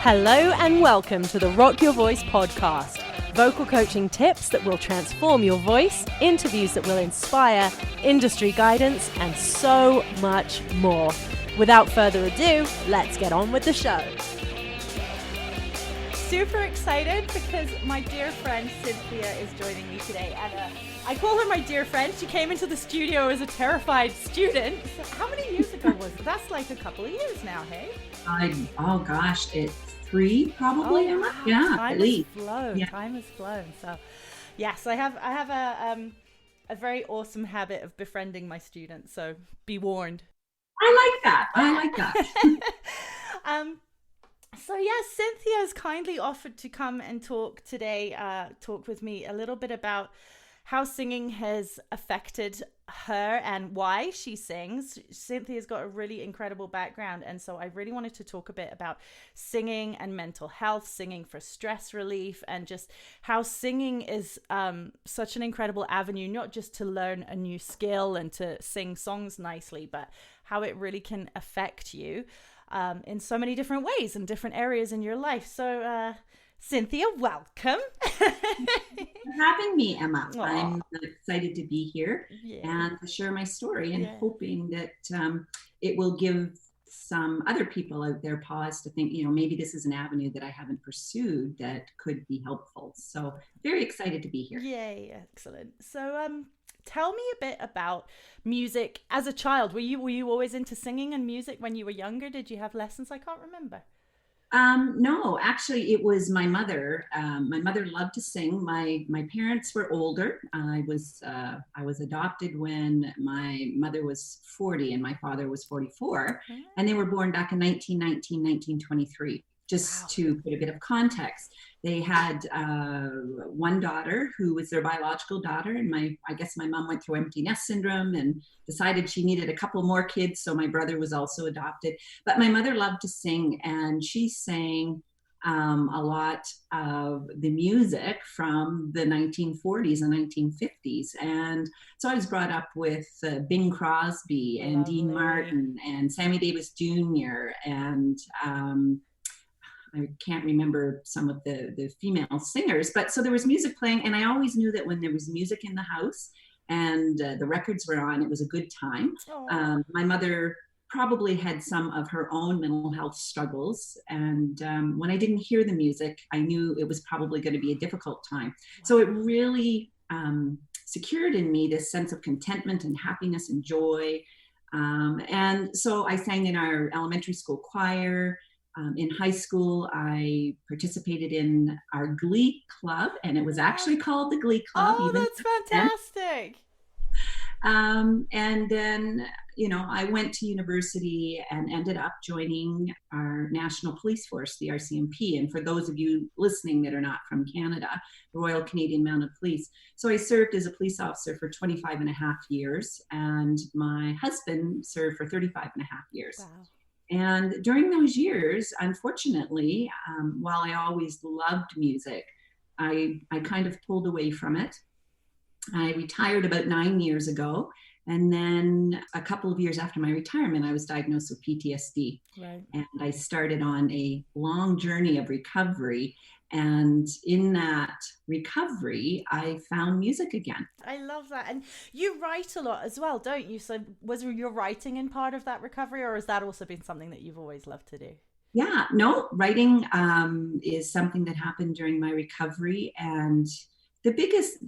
Hello and welcome to the Rock Your Voice podcast. Vocal coaching tips that will transform your voice, interviews that will inspire, industry guidance, and so much more. Without further ado, let's get on with the show. Super excited because my dear friend Cynthia is joining me today, and I call her my dear friend. She came into the studio as a terrified student. So how many years ago was it? That's like a couple of years now, hey? Oh gosh, it's 3 probably. Oh, wow. Yeah, Time at least. has flown. Yeah. Time has flown. So, yes, I have a very awesome habit of befriending my students. So be warned. I like that. So yes, Cynthia has kindly offered to come and talk today. Talk with me a little bit about how singing has affected her and why she sings. Cynthia's got a really incredible background, and so I really wanted to talk a bit about singing and mental health, singing for stress relief, and just how singing is such an incredible avenue, not just to learn a new skill and to sing songs nicely, but how it really can affect you in so many different ways and different areas in your life. So Cynthia, welcome. Thanks for having me, Emma. Aww. I'm excited to be here and to share my story, and hoping that it will give some other people out there pause to think, maybe this is an avenue that I haven't pursued that could be helpful. So very excited to be here. Yay, excellent. So tell me a bit about music as a child. Were you always into singing and music when you were younger? Did you have lessons? I can't remember. No, actually, it was my mother. My mother loved to sing. My parents were older. I was adopted when my mother was 40 and my father was 44, and they were born back in 1919, 1923. Just to put a bit of context, they had one daughter who was their biological daughter, and I guess my mom went through empty nest syndrome and decided she needed a couple more kids, so my brother was also adopted. But my mother loved to sing, and she sang a lot of the music from the 1940s and 1950s. And so I was brought up with Bing Crosby and Lovely. Dean Martin and Sammy Davis Jr. and I can't remember some of the female singers, but so there was music playing, and I always knew that when there was music in the house and the records were on, it was a good time. My mother probably had some of her own mental health struggles, and when I didn't hear the music, I knew it was probably going to be a difficult time. So it really secured in me this sense of contentment and happiness and joy. And so I sang in our elementary school choir. In high school, I participated in our Glee Club, and it was actually called the Glee Club. Oh, that's fantastic. And then, I went to university and ended up joining our national police force, the RCMP. And for those of you listening that are not from Canada, the Royal Canadian Mounted Police. So I served as a police officer for 25 and a half years, and my husband served for 35 and a half years. Wow. And during those years, unfortunately, while I always loved music, I kind of pulled away from it. I retired about 9 years ago. And then a couple of years after my retirement, I was diagnosed with PTSD. Right. And I started on a long journey of recovery. And in that recovery, I found music again. I love that. And you write a lot as well, don't you? So was your writing in part of that recovery, or has that also been something that you've always loved to do? Yeah, no, writing is something that happened during my recovery. And the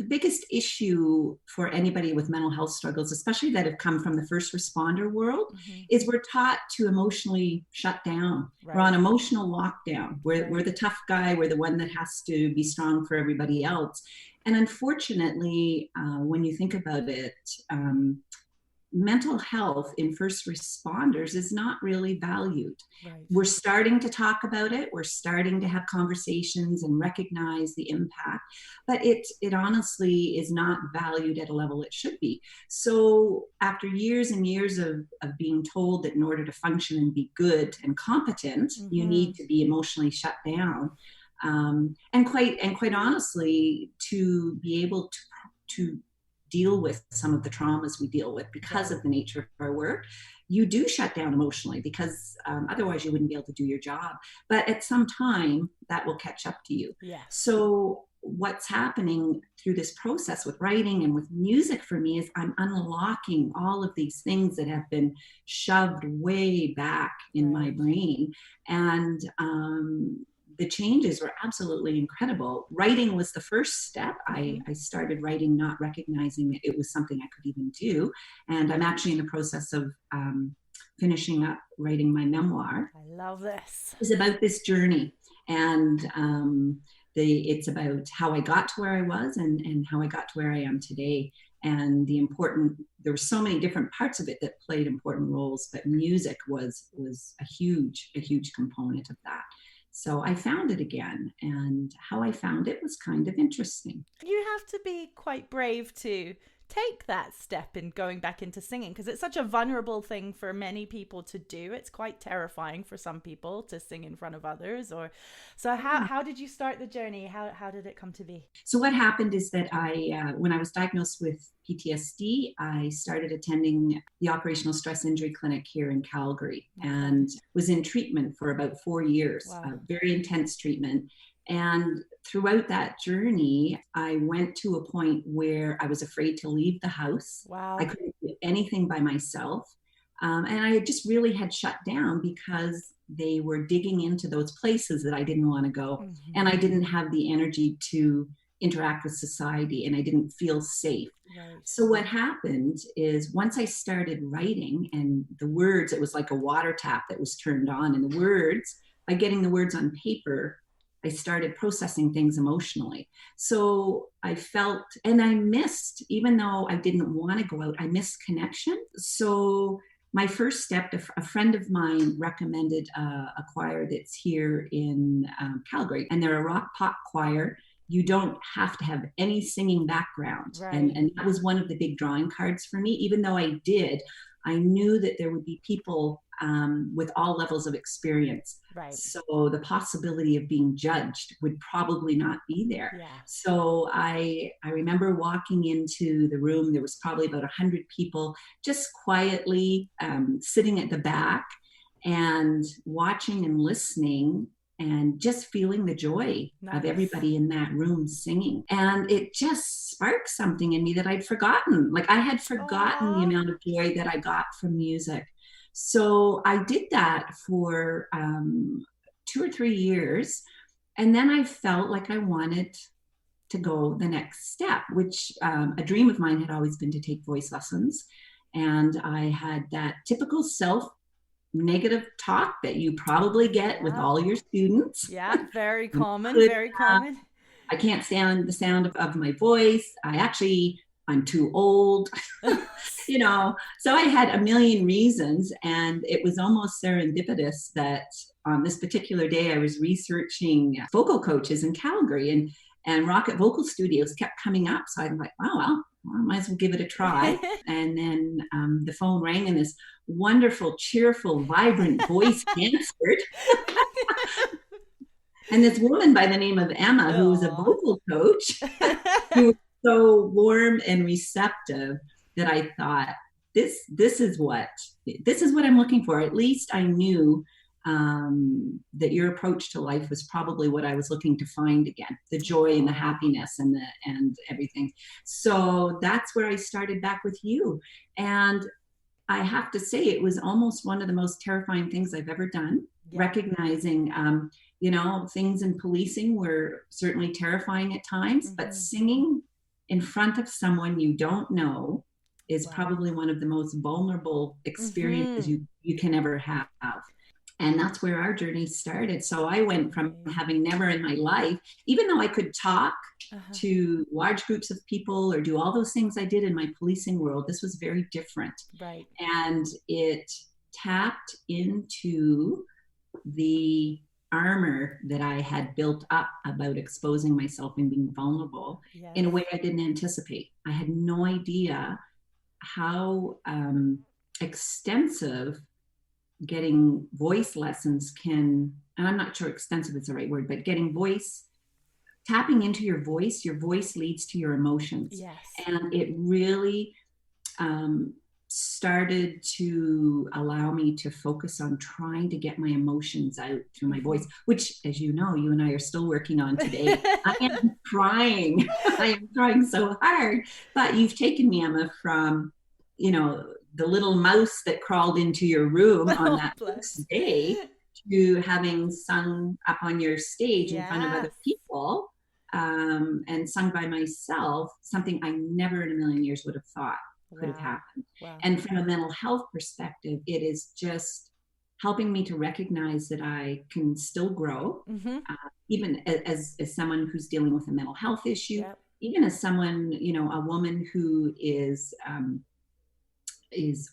biggest issue for anybody with mental health struggles, especially that have come from the first responder world, is we're taught to emotionally shut down. Right. We're on emotional lockdown. We're the tough guy. We're the one that has to be strong for everybody else. And unfortunately, when you think about it, mental health in first responders is not really valued. Right. We're starting to talk about it. We're starting to have conversations and recognize the impact, but it honestly is not valued at a level it should be. So after years and years of being told that in order to function and be good and competent, you need to be emotionally shut down. And quite honestly, to be able to deal with some of the traumas we deal with because of the nature of our work, you do shut down emotionally, because otherwise you wouldn't be able to do your job. But at some time that will catch up to you. Yeah. So what's happening through this process with writing and with music for me is I'm unlocking all of these things that have been shoved way back in my brain. And the changes were absolutely incredible. Writing was the first step. I started writing not recognizing it was something I could even do. And I'm actually in the process of finishing up writing my memoir. I love this. It's about this journey. And it's about how I got to where I was and how I got to where I am today. And there were so many different parts of it that played important roles, but music was a huge component of that. So I found it again, and how I found it was kind of interesting. You have to be quite brave to take that step in going back into singing, because it's such a vulnerable thing for many people to do. It's quite terrifying for some people to sing in front of others. So how did you start the journey? How did it come to be? So what happened is that when I was diagnosed with PTSD, I started attending the Operational Stress Injury Clinic here in Calgary, and was in treatment for about 4 years. Very intense treatment. And throughout that journey, I went to a point where I was afraid to leave the house. I couldn't do anything by myself. And I just really had shut down because they were digging into those places that I didn't want to go. And I didn't have the energy to interact with society, and I didn't feel safe. So what happened is, once I started writing, and the words, it was like a water tap that was turned on, and the words, by getting the words on paper, I started processing things emotionally. So I felt, and I missed, even though I didn't want to go out, I missed connection. So my first step, a friend of mine recommended a choir that's here in Calgary, and they're a rock pop choir. You don't have to have any singing background. And that was one of the big drawing cards for me. Even though I knew that there would be people with all levels of experience. So the possibility of being judged would probably not be there. So I remember walking into the room. There was probably about 100 people just quietly sitting at the back and watching and listening, and just feeling the joy of everybody in that room singing. And it just sparked something in me that I'd forgotten. Like, I had forgotten the amount of joy that I got from music. So I did that for 2 or 3 years. And then I felt like I wanted to go the next step, which a dream of mine had always been to take voice lessons. And I had that typical negative talk that you probably get with all your students. Very common, very common. I can't stand the sound of my voice. I'm too old, so I had a million reasons. And it was almost serendipitous that on this particular day, I was researching vocal coaches in Calgary, and Rocket Vocal Studios kept coming up. So I'm like, well, I might as well give it a try. And then the phone rang, and this wonderful, cheerful, vibrant voice answered. And this woman by the name of Emma, who was a vocal coach, who was so warm and receptive, that I thought, this is what I'm looking for. At least I knew that your approach to life was probably what I was looking to find again, the joy and the happiness and everything. So that's where I started back with you. And I have to say, it was almost one of the most terrifying things I've ever done. Recognizing, things in policing were certainly terrifying at times, but singing in front of someone you don't know is probably one of the most vulnerable experiences you can ever have. And that's where our journey started. So I went from having never in my life, even though I could talk to large groups of people or do all those things I did in my policing world, this was very different. And it tapped into the armor that I had built up about exposing myself and being vulnerable in a way I didn't anticipate. I had no idea how extensive getting voice lessons can, and I'm not sure extensive is the right word, but getting voice tapping into your voice leads to your emotions. Yes. And it really started to allow me to focus on trying to get my emotions out through my voice, which, as you know, you and I are still working on today. I am trying. I am trying so hard. But you've taken me, Emma, from, you know, the little mouse that crawled into your room on Oh, that bless. first day to having sung up on your stage in front of other Yes. people, and sung by myself, something I never in a million years would have thought could have Wow. happened. Wow. And from a mental health perspective, it is just helping me to recognize that I can still grow, even as someone who's dealing with a mental health issue, Yep. even as someone, you know, a woman who is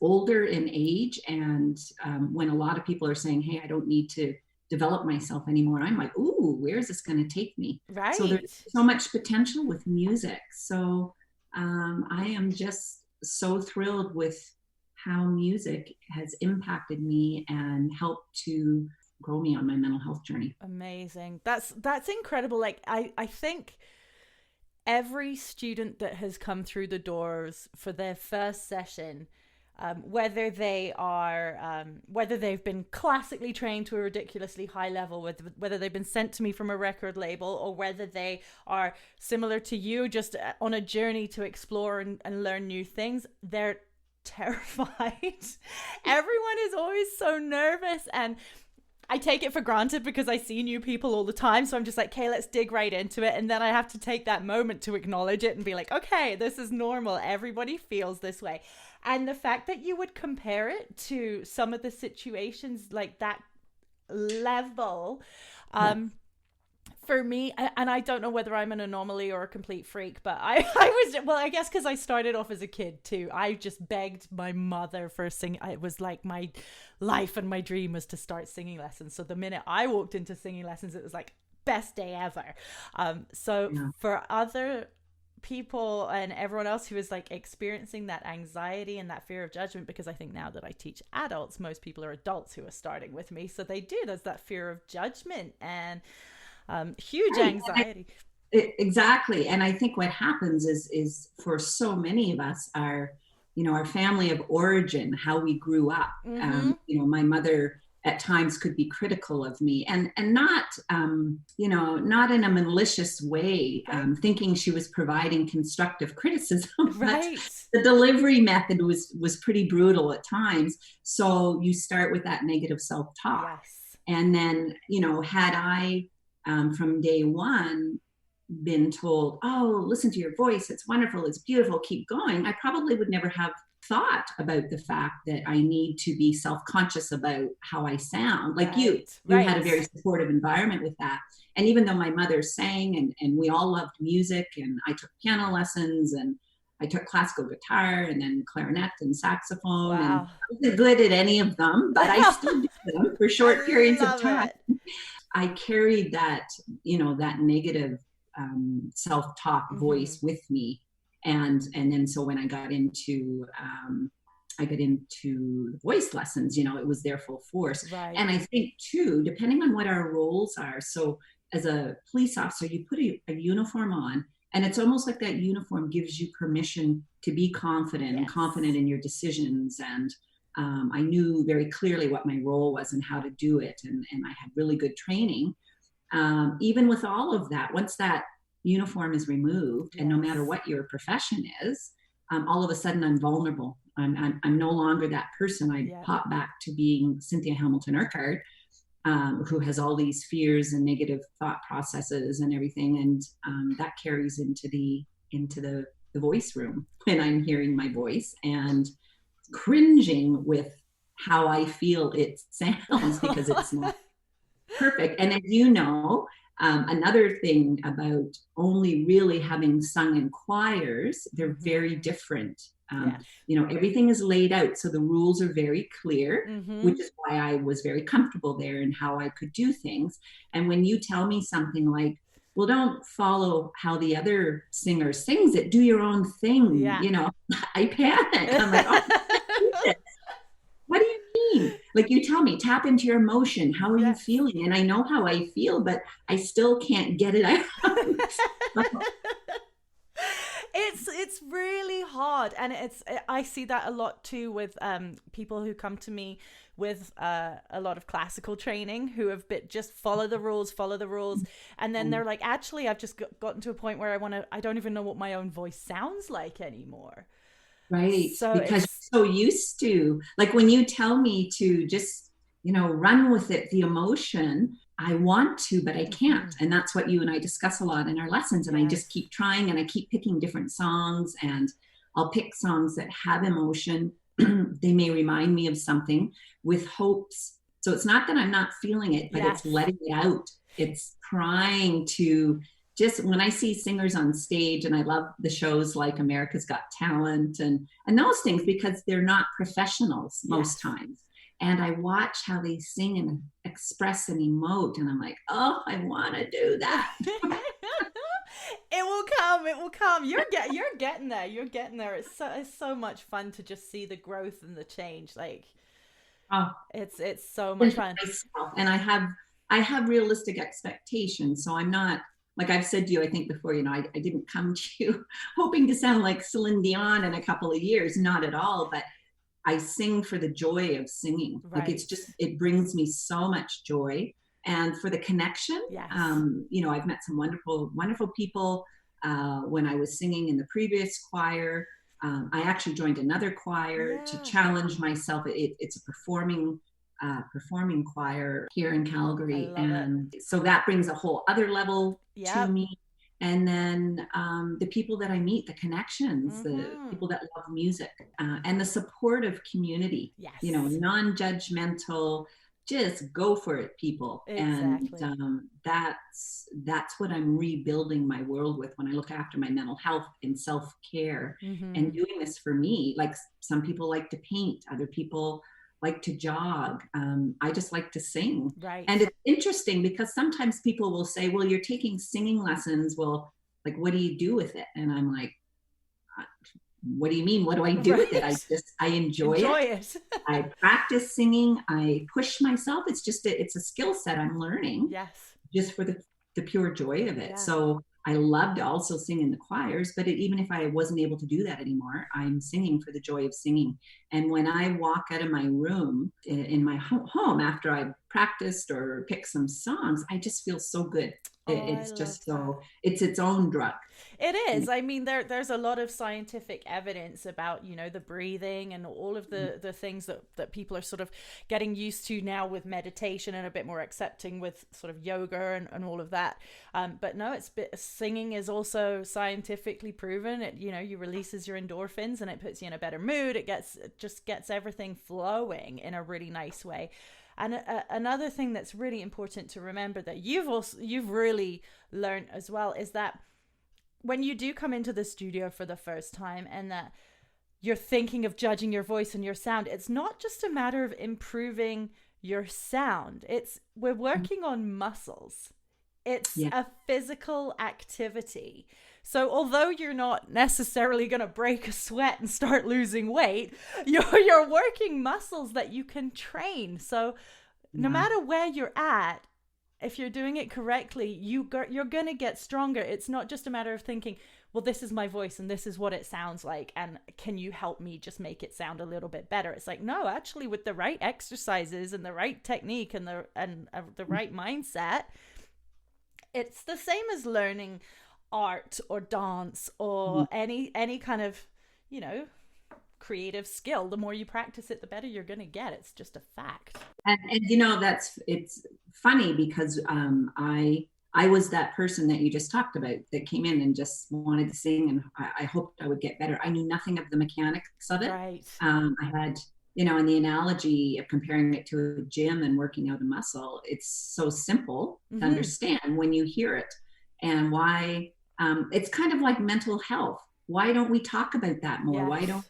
older in age, and when a lot of people are saying, hey, I don't need to develop myself anymore, and I'm like, ooh, where's this going to take me? So Right. there's so much potential with music. So I am just so thrilled with how music has impacted me and helped to grow me on my mental health journey. Amazing. That's incredible. Like I think every student that has come through the doors for their first session, whether they've been classically trained to a ridiculously high level, whether they've been sent to me from a record label, or whether they are similar to you, just on a journey to explore and learn new things, they're terrified. Everyone is always so nervous, and I take it for granted because I see new people all the time. So I'm just like, okay, let's dig right into it. And then I have to take that moment to acknowledge it and be like, okay, this is normal. Everybody feels this way. And the fact that you would compare it to some of the situations like that level, for me, and I don't know whether I'm an anomaly or a complete freak, but I was, well, I guess because I started off as a kid too. I just begged my mother for singing. It was like my life and my dream was to start singing lessons. So the minute I walked into singing lessons, it was like best day ever. For other people and everyone else who is like experiencing that anxiety and that fear of judgment, because I think now that I teach adults, most people are adults who are starting with me. So there's that fear of judgment and huge anxiety. Exactly. And I think what happens is for so many of us, our family of origin, how we grew up. My mother at times could be critical of me, and not not in a malicious way, thinking she was providing constructive criticism. Right. The delivery method was pretty brutal at times. So you start with that negative self-talk. Yes. And then, had I from day one been told, oh, listen to your voice, it's wonderful, it's beautiful, keep going, I probably would never have thought about the fact that I need to be self-conscious about how I sound. Like you had a very supportive environment with that. And even though my mother sang and we all loved music, and I took piano lessons and I took classical guitar and then clarinet and saxophone, and I wasn't good at any of them, but I still did them for short periods of time. I carried that, that negative self-talk voice with me. And then so when I got into voice lessons, it was there full force. Right. And I think too, depending on what our roles are, so as a police officer, you put a uniform on, and it's almost like that uniform gives you permission to be confident and confident in your decisions. And I knew very clearly what my role was and how to do it. And I had really good training. Even with all of that, once that uniform is removed, and no matter what your profession is, all of a sudden I'm vulnerable. I'm no longer that person. I pop back to being Cynthia Hamilton Urquhart, who has all these fears and negative thought processes and everything. And that carries into the voice room when I'm hearing my voice and cringing with how I feel it sounds, because it's not perfect. And as you know, another thing about only really having sung in choirs, they're very different. Everything is laid out, so the rules are very clear, which is why I was very comfortable there and how I could do things. And when you tell me something like, well, don't follow how the other singer sings it, do your own thing, I panic. I'm like, oh, what do you mean? Like you tell me, tap into your emotion. How are you Yes. feeling? And I know how I feel, but I still can't get it out. It's really hard, and I see that a lot too with people who come to me with a lot of classical training, who have just follow the rules, and then they're like, actually I've just gotten to a point where I don't even know what my own voice sounds like anymore. Right. So Because it's you're so used to, like when you tell me to just, run with it, the emotion, I want to, but I can't. And that's what you and I discuss a lot in our lessons. And I yes, just keep trying and I keep picking different songs, and I'll pick songs that have emotion. They may remind me of something with hopes. So it's not that I'm not feeling it, but it's yes, letting it out. It's trying to just, when I see singers on stage, and I love the shows like America's Got Talent and those things, because they're not professionals most yes. times. And I watch how they sing and express and emote, and I'm like, oh, I want to do that. It will come. It will come. You're getting there. You're getting there. It's so much fun to just see the growth and the change. Like Oh, it's so much into fun. myself. And I have realistic expectations. So I'm not, like I've said to you, I think before, I didn't come to you hoping to sound like Celine Dion in a couple of years, not at all. But I sing for the joy of singing. Like Right. it brings me so much joy. And for the connection, Yes. I've met some wonderful, wonderful people when I was singing in the previous choir. I actually joined another choir to Yeah. challenge myself. It's a performing choir here in I Calgary, love it. and so that brings a whole other level to Yep. me. And then the people that I meet, the connections, the Mm-hmm. people that love music, and the supportive community, Yes. non-judgmental, just go for it, people. And Exactly. that's what I'm rebuilding my world with when I look after my mental health and self-care, and Mm-hmm. doing this for me. Like some people like to paint, other people like to jog. I just like to sing. Right. And it's interesting because sometimes people will say, well, you're taking singing lessons. Well, like, what do you do with it? And I'm like, what do you mean? What do I do with it? Right. I enjoy Enjoy it. it. I practice singing. I push myself. It's a skill set I'm learning Yes. just for the pure joy of it. Yeah. So I love to also sing in the choirs, but even if I wasn't able to do that anymore, I'm singing for the joy of singing. And when I walk out of my room in my home after I've practiced or picked some songs, I just feel so good. Oh, I It's love just that. so, it's its own drug. It is. I mean, there's a lot of scientific evidence about, the breathing and all of the things that people are sort of getting used to now with meditation, and a bit more accepting with sort of yoga and all of that. But no, singing is also scientifically proven. It, you releases your endorphins, and it puts you in a better mood. It just gets everything flowing in a really nice way. And another thing that's really important to remember that you've really learned as well is that when you do come into the studio for the first time, and that you're thinking of judging your voice and your sound, it's not just a matter of improving your sound. We're working on muscles. It's Yeah. a physical activity. So although you're not necessarily going to break a sweat and start losing weight, you're working muscles that you can train. So no Yeah. matter where you're at, if you're doing it correctly, you're going to get stronger. It's not just a matter of thinking, well, this is my voice and this is what it sounds like, and can you help me just make it sound a little bit better? It's like, no, actually, with the right exercises and the right technique and the right mindset, it's the same as learning art or dance or any kind of, creative skill. The more you practice it, the better you're going to get. It's just a fact. And it's funny because I was that person that you just talked about that came in and just wanted to sing, and I hoped I would get better. I knew nothing of the mechanics of it. Right. I had, and the analogy of comparing it to a gym and working out a muscle, it's so simple to understand when you hear it. And why it's kind of like mental health. Why don't we talk about that more? Yes.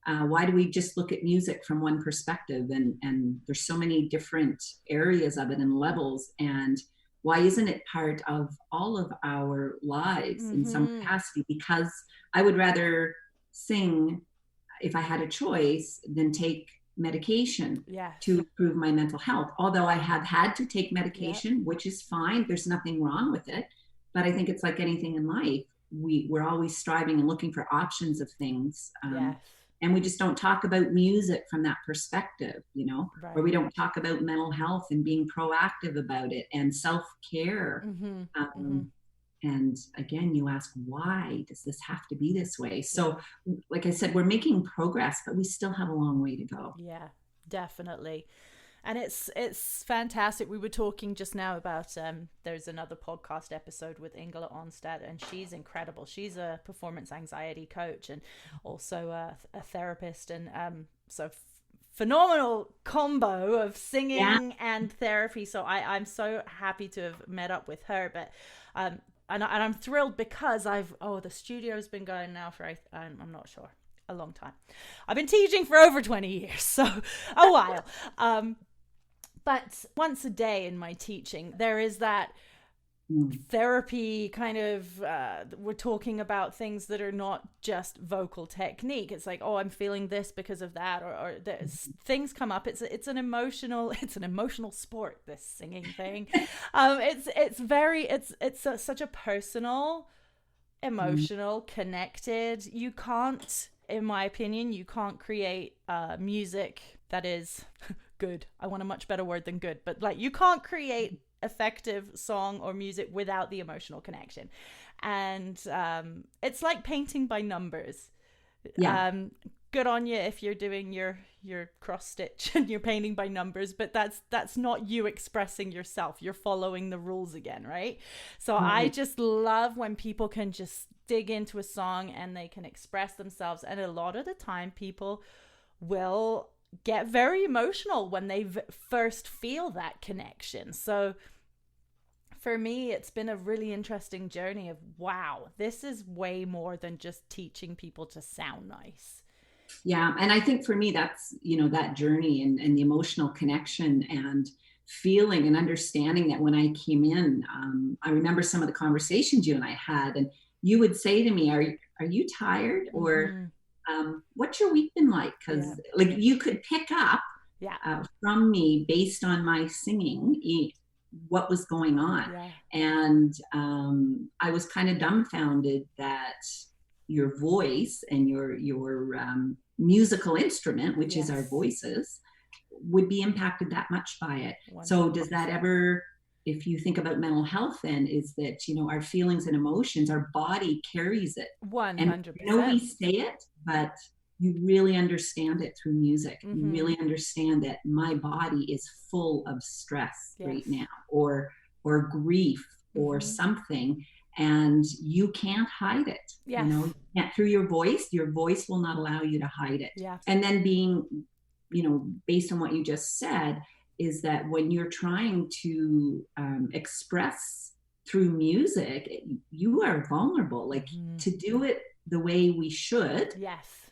Why do we just look at music from one perspective? And there's so many different areas of it and levels. And why isn't it part of all of our lives in some capacity? Because I would rather sing, if I had a choice, than take medication Yes. to improve my mental health. Although I have had to take Yep. medication, which is fine. There's nothing wrong with it. But I think it's like anything in life. We're always striving and looking for options of things. Yes. And we just don't talk about music from that perspective, you know, Right. or we don't talk about mental health and being proactive about it and self-care. And again, you ask, why does this have to be this way? So, like I said, we're making progress, but we still have a long way to go. Yeah, definitely. And it's fantastic. We were talking just now about there's another podcast episode with Ingela Onstad, and she's incredible. She's a performance anxiety coach and also a therapist, and so phenomenal combo of singing and therapy. So I'm so happy to have met up with her. But and I'm thrilled because the studio's been going now for I'm not sure, a long time. I've been teaching for over 20 years, so a while. But once a day in my teaching, there is that therapy kind of, we're talking about things that are not just vocal technique. It's like, oh, I'm feeling this because of that, or there's things come up. It's an emotional sport, this singing thing. It's such a personal, emotional, connected. You can't, in my opinion, you can't create music that is good. I want a much better word than good, but like, you can't create effective song or music without the emotional connection. And it's like painting by numbers. Good on you if you're doing your cross stitch and you're painting by numbers, but that's not you expressing yourself. You're following the rules again, right? So I just love when people can just dig into a song and they can express themselves. And a lot of the time people will get very emotional when they first feel that connection. So for me, it's been a really interesting journey of, wow, this is way more than just teaching people to sound nice. Yeah. And I think for me, that's, that journey and the emotional connection and feeling and understanding that when I came in, I remember some of the conversations you and I had, and you would say to me, are you tired? Or what's your week been like? Because like you could pick up from me based on my singing what was going on. And I was kind of dumbfounded that your voice and your musical instrument, which is our voices, would be impacted that much by it. 100%. So does that ever, if you think about mental health, then is that, our feelings and emotions, our body carries it. 100%. And we say it, but you really understand it through music. You really understand that my body is full of stress right now, or grief or something, and you can't hide it. You can't, through your voice will not allow you to hide it. And then being, based on what you just said, is that when you're trying to express through music, you are vulnerable. Like to do it the way we should,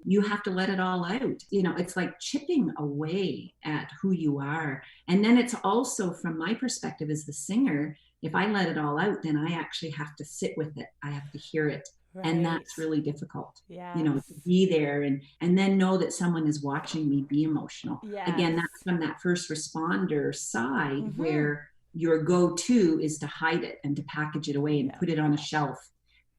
you have to let it all out. It's like chipping away at who you are. And then it's also, from my perspective as the singer, if I let it all out, then I actually have to sit with it. I have to hear it. And that's really difficult, to be there and then know that someone is watching me be emotional. Again, that's from that first responder side, where your go-to is to hide it and to package it away and put it on a shelf,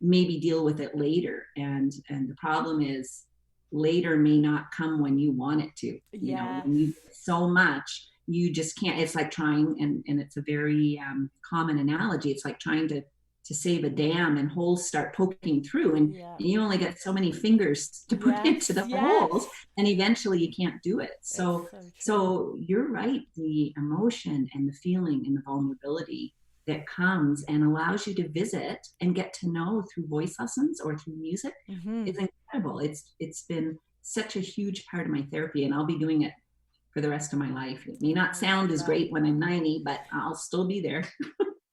maybe deal with it later. And the problem is, later may not come when you want it to. When you so much, you just can't. It's like trying, and it's a very common analogy, it's like trying to save a dam and holes start poking through, and you only get so many fingers to put into the holes, and eventually you can't do it. So you're right, the emotion and the feeling and the vulnerability that comes and allows you to visit and get to know through voice lessons or through music is incredible. It's been such a huge part of my therapy, and I'll be doing it for the rest of my life. It may not sound as great when I'm 90, but I'll still be there.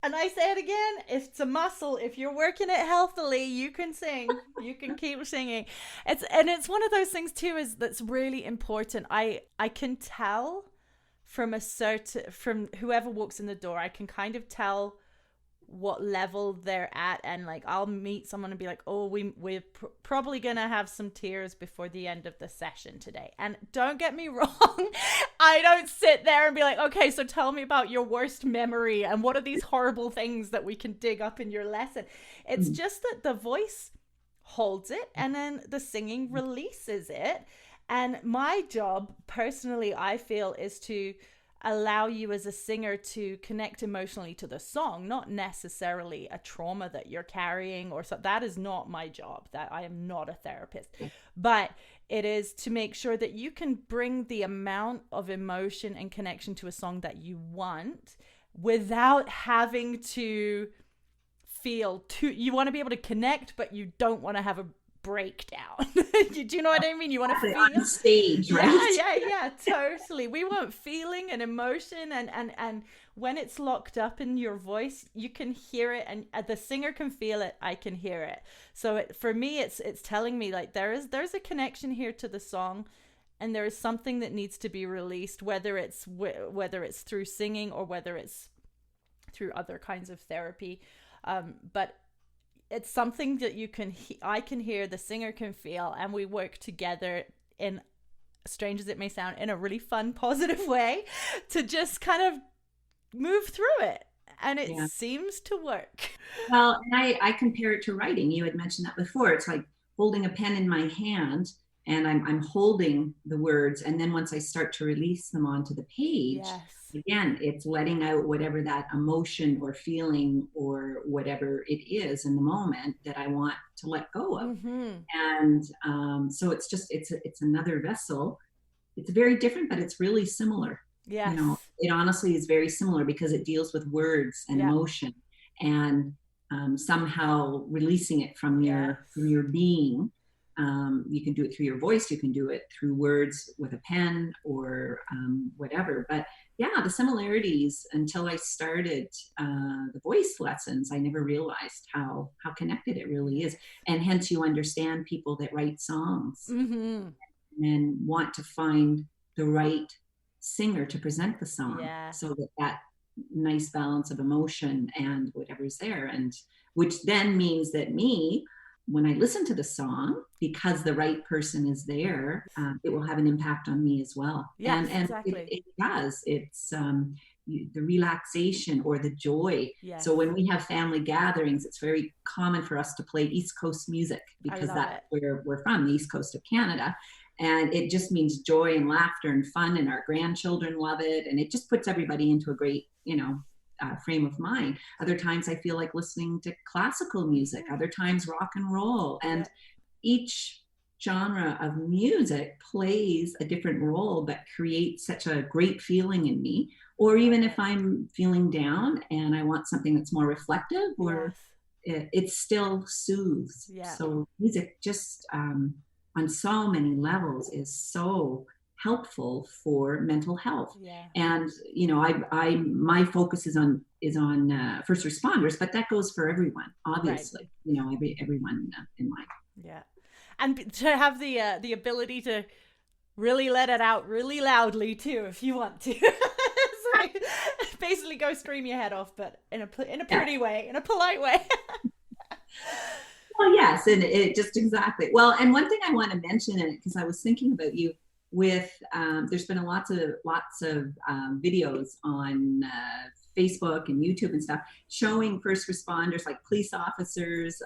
And I say it again, it's a muscle. If you're working it healthily, you can sing. You can keep singing. It's one of those things too, that's really important. I can tell from whoever walks in the door, I can kind of tell what level they're at. And like, I'll meet someone and be like, oh, we're probably gonna have some tears before the end of the session today. And don't get me wrong, I don't sit there and be like, okay, so tell me about your worst memory and what are these horrible things that we can dig up in your lesson. It's just that the voice holds it and then the singing releases it. And my job personally, I feel, is to allow you as a singer to connect emotionally to the song, not necessarily a trauma that you're carrying or so. That is not my job. That I am not a therapist, but it is to make sure that you can bring the amount of emotion and connection to a song that you want without having to feel too. You want to be able to connect, but you don't want to have a breakdown. Do you know what I mean? You want to feel on stage, right? yeah, totally. We want feeling and emotion, and when it's locked up in your voice, you can hear it, and the singer can feel it. I can hear it. So for me, it's telling me like there's a connection here to the song, and there is something that needs to be released, whether it's through singing or whether it's through other kinds of therapy, but it's something that I can hear, the singer can feel, and we work together in, strange as it may sound, in a really fun, positive way to just kind of move through it. And it seems to work. Well, and I compare it to writing. You had mentioned that before. It's like holding a pen in my hand and I'm holding the words. And then once I start to release them onto the page, again, it's letting out whatever that emotion or feeling or whatever it is in the moment that I want to let go of. And so it's another vessel. It's very different, but it's really similar. Yes. You know, it honestly is very similar because it deals with words and emotion and somehow releasing it from your being. You can do it through your voice, you can do it through words with a pen or whatever. But yeah, the similarities, until I started the voice lessons, I never realized how connected it really is. And hence you understand people that write songs and want to find the right singer to present the song so that nice balance of emotion and whatever's there, and which then means that when I listen to the song, because the right person is there, it will have an impact on me as well. Yes, and exactly. it does. It's the relaxation or the joy. Yes. So when we have family gatherings, it's very common for us to play East Coast music because that's where we're from, the East Coast of Canada. And it just means joy and laughter and fun, and our grandchildren love it. And it just puts everybody into a great, frame of mind. Other times I feel like listening to classical music, other times rock and roll. And each genre of music plays a different role but creates such a great feeling in me. Or even if I'm feeling down and I want something that's more reflective, or it still soothes. So music just on so many levels is so helpful for mental health. And my focus is on first responders, but that goes for everyone, obviously. Everyone in life. And to have the ability to really let it out really loudly too, if you want to. So basically go scream your head off, but in a pretty way, in a polite way. Well, yes, and it just exactly. Well, and one thing I want to mention, because I was thinking about you with, there's been lots of videos on Facebook and YouTube and stuff showing first responders, like police officers,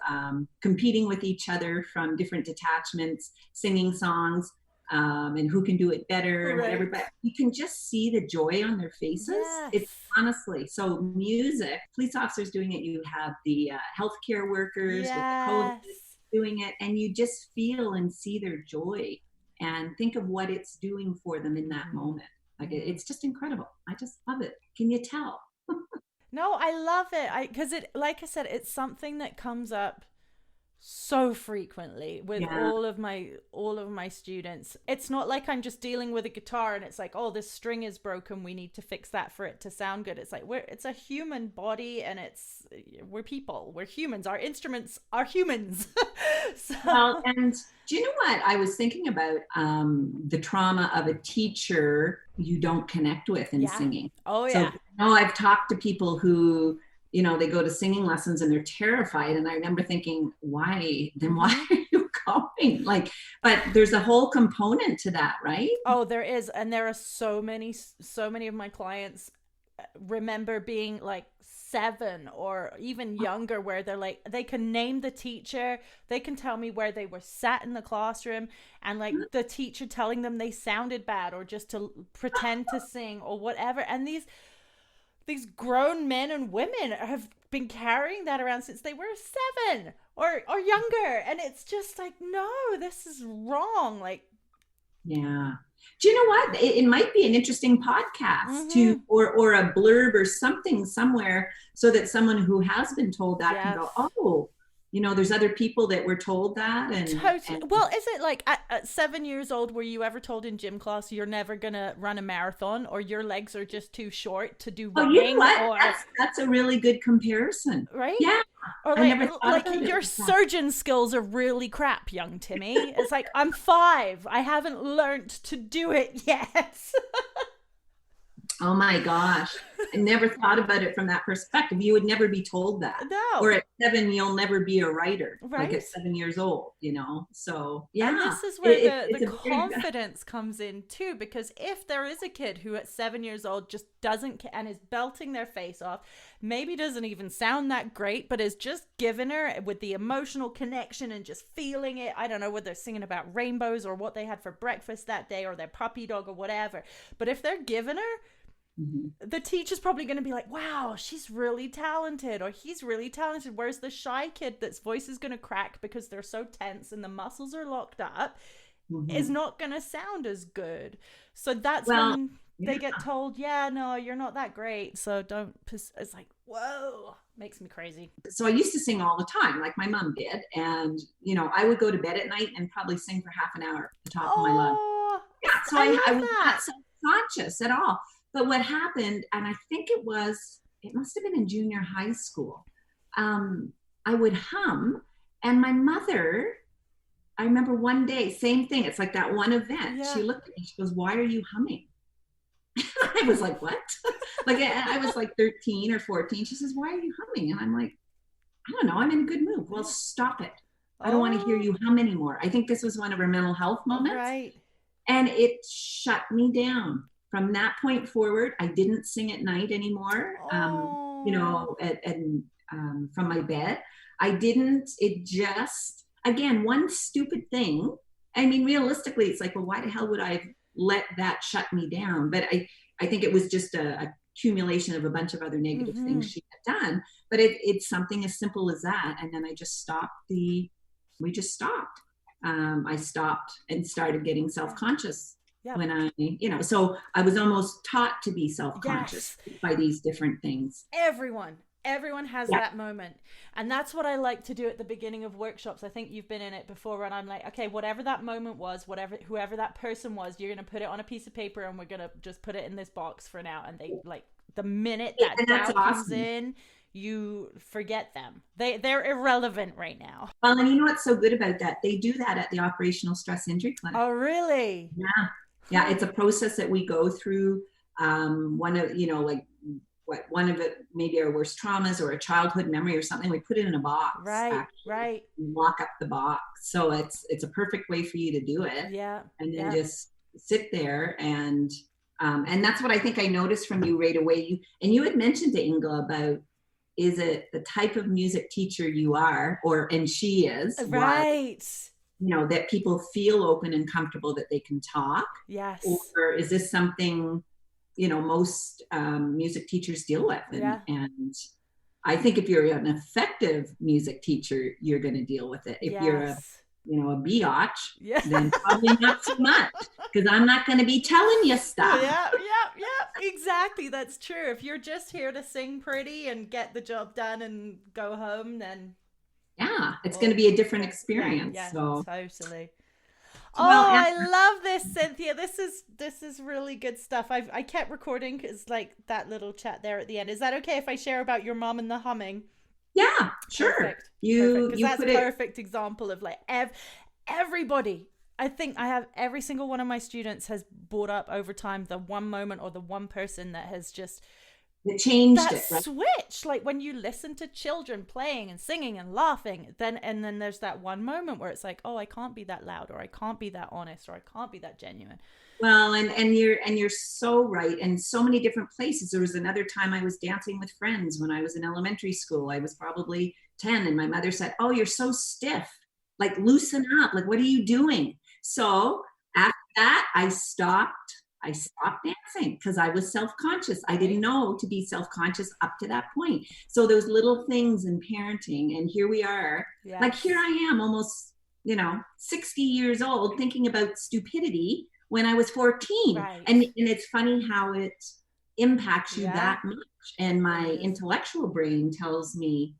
competing with each other from different detachments, singing songs, and who can do it better and whatever. But you can just see the joy on their faces. It's honestly, so music, police officers doing it, you have the healthcare workers with the COVID doing it, and you just feel and see their joy and think of what it's doing for them in that moment. Like it's just incredible. I just love it. Can you tell? No, I love it. Because it, like I said, it's something that comes up so frequently with all of my students. It's not like I'm just dealing with a guitar and it's like, oh, this string is broken, we need to fix that for it to sound good. It's like it's a human body, and we're people, we're humans, our instruments are humans. So. Well, and do you know what I was thinking about? The trauma of a teacher you don't connect with in singing. So I've talked to people who they go to singing lessons and they're terrified. And I remember thinking, why Mm-hmm. are you going? Like, but there's a whole component to that, right? Oh, there is. And there are so many of my clients remember being like 7 or even younger, where they're like, they can name the teacher, they can tell me where they were sat in the classroom, and like the teacher telling them they sounded bad or just to pretend to sing or whatever. And these grown men and women have been carrying that around since they were 7 or younger, and it's just like, no, this is wrong. Like, Yeah. Do you know what? It might be an interesting podcast mm-hmm. or a blurb or something somewhere, so that someone who has been told that can Yes. go, oh, there's other people that were told that. Totally. Well, is it like at 7 years old, were you ever told in gym class you're never gonna run a marathon, or your legs are just too short to do running? You know what? Or that's a really good comparison. right? Yeah. Or I never thought like about your it. surgeon skills are really crap, young Timmy. It's like, I'm 5. I haven't learned to do it yet. Oh my gosh. I never thought about it from that perspective. You would never be told that. No. Or at 7, you'll never be a writer. Right. Like at 7 years old, So yeah. And this is where the it's confidence comes in too, because if there is a kid who at 7 years old just doesn't and is belting their face off, maybe doesn't even sound that great, but is just giving her with the emotional connection and just feeling it. I don't know whether they're singing about rainbows or what they had for breakfast that day or their puppy dog or whatever. But if they're giving her, the teacher's probably going to be like, wow, she's really talented, or he's really talented. Whereas the shy kid that's voice is going to crack because they're so tense and the muscles are locked up is not going to sound as good. So that's when they get told, yeah, no, you're not that great. So don't, it's like, whoa, makes me crazy. So I used to sing all the time, like my mom did. And, I would go to bed at night and probably sing for half an hour at the top of my lungs. Yeah, so I was not self-conscious at all. But what happened, and I think it must have been in junior high school, I would hum, and my mother, I remember one day, same thing, it's like that one event, Yeah. She looked at me, she goes, why are you humming? I was like, what? Like, I was like 13 or 14. She says, why are you humming? And I'm like, I don't know, I'm in a good mood. Well, stop it. I don't want to hear you hum anymore. I think this was one of her mental health moments. Right. And it shut me down. From that point forward, I didn't sing at night anymore. From my bed, I didn't. It just, again, one stupid thing. I mean, realistically, it's like, well, why the hell would I let that shut me down? But I think it was just a accumulation of a bunch of other negative things she had done. But it's something as simple as that. And then I just stopped. We just stopped. I stopped and started getting self-conscious. Yeah. When so I was almost taught to be self-conscious by these different things. Everyone has that moment. And that's what I like to do at the beginning of workshops. I think you've been in it before, and I'm like, okay, whatever that moment was, whoever that person was, you're going to put it on a piece of paper and we're going to just put it in this box for now. And they, like, the minute that doubt comes in, you forget them. They're irrelevant right now. Well, and you know what's so good about that? They do that at the Operational Stress Injury Clinic. Oh, really? Yeah, it's a process that we go through. One of it, maybe our worst traumas or a childhood memory or something, we put it in a box. Right. Lock up the box. So it's a perfect way for you to do it. Yeah. And then just sit there and that's what I think I noticed from you right away. You had mentioned to Inga about, is it the type of music teacher you are, and she is. Right. That people feel open and comfortable that they can talk. Yes. Or is this something, most music teachers deal with? And I think if you're an effective music teacher, you're going to deal with it. If you're a biatch, then probably not so much, because I'm not going to be telling you stuff. Yeah, exactly. That's true. If you're just here to sing pretty and get the job done and go home, then it's going to be a different experience. Yeah, so totally. I love this, Cynthia. This is really good stuff. I kept recording because, like, that little chat there at the end. Is that okay if I share about your mom and the humming? Yeah, sure. Perfect. Because that's a perfect example of, like, everybody. I think I have every single one of my students has brought up over time the one moment or the one person that has just It changed that it, right? switch, like when you listen to children playing and singing and laughing, then there's that one moment where it's like, oh, I can't be that loud, or I can't be that honest, or I can't be that genuine. Well, and you're so right. And so many different places. There was another time I was dancing with friends when I was in elementary school. I was probably 10, and my mother said, "Oh, you're so stiff. Like, loosen up. Like, what are you doing?" So after that, I stopped dancing because I was self-conscious. I didn't know to be self-conscious up to that point. So those little things in parenting, and here we are. Yes. Like, here I am, almost 60 years old, thinking about stupidity when I was 14. Right. And it's funny how it impacts you Yeah. that much. And my intellectual brain tells me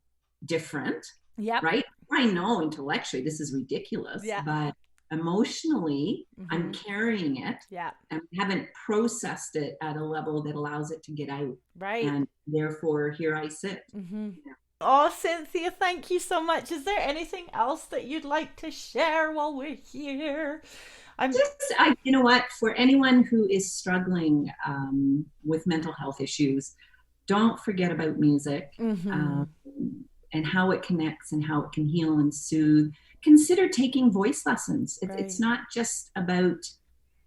different, Yep. right? I know intellectually this is ridiculous, Yeah. but emotionally, I'm carrying it, Yeah. and haven't processed it at a level that allows it to get out. Right. And therefore, here I sit. Oh, Cynthia, thank you so much. Is there anything else that you'd like to share while we're here? You know what? For anyone who is struggling with mental health issues, don't forget about music and how it connects and how it can heal and soothe. Consider taking voice lessons. It's not just about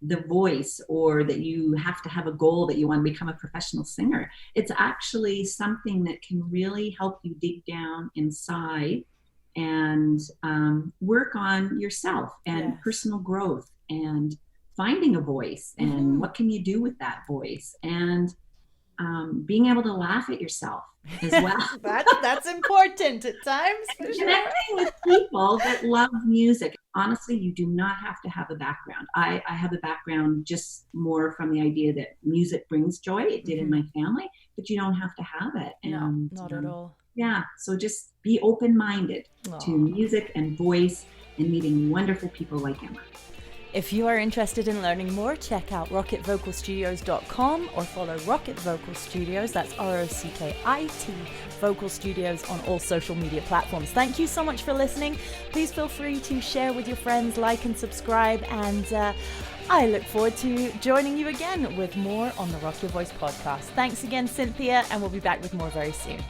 the voice, or that you have to have a goal that you want to become a professional singer. It's actually something that can really help you dig down inside and work on yourself and personal growth and finding a voice and what can you do with that voice, and being able to laugh at yourself as well. That's important at times. Connecting with people that love music. Honestly, you do not have to have a background. I have a background just more from the idea that music brings joy. It did in my family, but you don't have to have it. And, no, not at all. Yeah, so just be open-minded to music and voice and meeting wonderful people like Emma. If you are interested in learning more, check out rockitvocalstudios.com or follow Rocket Vocal Studios, that's ROCKIT Vocal Studios, on all social media platforms. Thank you so much for listening. Please feel free to share with your friends, like and subscribe, and I look forward to joining you again with more on the Rock Your Voice podcast. Thanks again, Cynthia, and we'll be back with more very soon.